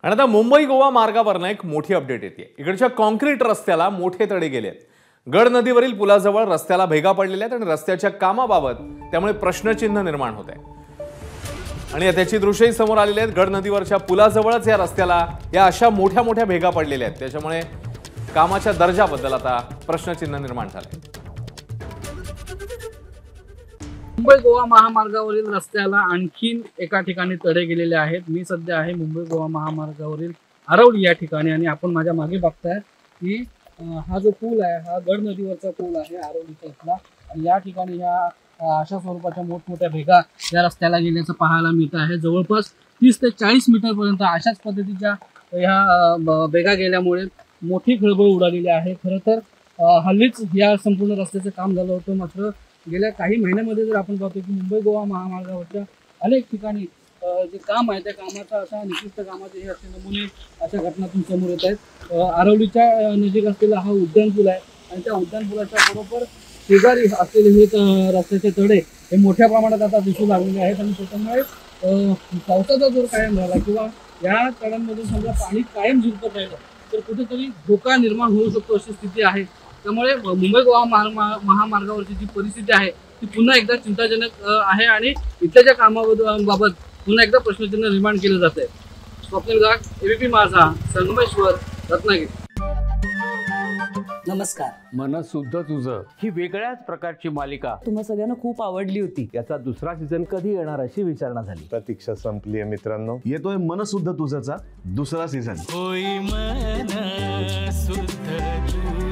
आणि आता मुंबई गोवा मार्गावरनं एक मोठी अपडेट येते। इकडच्या कॉन्क्रीट रस्त्याला मोठे तडे गेले आहेत। गड नदीवरील पुलाजवळ रस्त्याला भेगा पडलेल्या आहेत आणि रस्त्याच्या कामाबाबत त्यामुळे प्रश्नचिन्ह निर्माण होत आहे। आणि त्याची दृश्यही समोर आलेली आहेत। गड नदीवरच्या पुलाजवळच या रस्त्याला या अशा मोठ्या मोठ्या भेगा पडलेल्या आहेत, त्याच्यामुळे कामाच्या दर्जाबद्दल आता प्रश्नचिन्ह निर्माण झाले। मुंबई गोवा महामार्गावरील रस्त्याला आणखीन एका ठिकाणी तडे गेलेले आहेत। मी सध्या आहे मुंबई गोवा महामार्गावरील आरवली या ठिकाणी आणि आपण माझ्या मागे बघताय की हा जो पूल आहे हा गड नदीवरचा पूल आहे आरवलीचा इथला। आणि या ठिकाणी ह्या अशा स्वरूपाच्या मोठमोठ्या भेगा या रस्त्याला गेल्याचं पाहायला मिळत आहे। जवळपास 30 ते 40 मीटर पर्यंत अशाच पद्धतीच्या ह्या भेगा गेल्यामुळे मोठी खळबळ उडालेली आहे। खरं तर हल्लीच या संपूर्ण रस्त्याचं काम झालं होतं, मात्र गेल्या काही महिन्यामध्ये जर आपण पाहतो की मुंबई गोवा महामार्गावरच्या अनेक ठिकाणी जे काम आहे त्या कामाचा असा निकृष्ट कामाचे हे असे नमुने अशा घटनातून समोर येत आहेत। आरवलीच्या नजीक असलेला हा उड्डाण पूल आहे आणि त्या उड्डाण पुलाच्या बरोबर शेजारी असलेले हे रस्त्याचे तडे हे मोठ्या प्रमाणात आता दिसू लागलेले आहेत। आणि त्याच्यामुळे पावसाचा जोर कायम झाला किंवा या तड्यांमधून समजा पाणी कायम झिरपत राहिलं तर कुठेतरी धोका निर्माण होऊ शकतो अशी स्थिती आहे। त्यामुळे मुंबई गोवा महामार्गावरची जी परिस्थिती आहे ती पुन्हा एकदा चिंताजनक आहे आणि इथल्या ज्या कामाबाबत पुन्हा एकदा प्रश्नचिन्ह निर्माण केलं जात आहे। स्वप्नील गाग, एबीपी माझा, संगमेश्वर, रत्नागिरी। नमस्कार। मन शुद्ध तुझं ही वेगळ्याच प्रकारची मालिका तुम्हा सगळ्यांना खूप आवडली होती। याचा दुसरा सीझन कधी येणार अशी विचारणा झाली। प्रतीक्षा संपली आहे मित्रांनो। येतोय मन शुद्ध तुझचा दुसरा सीझन। होई मन शुद्ध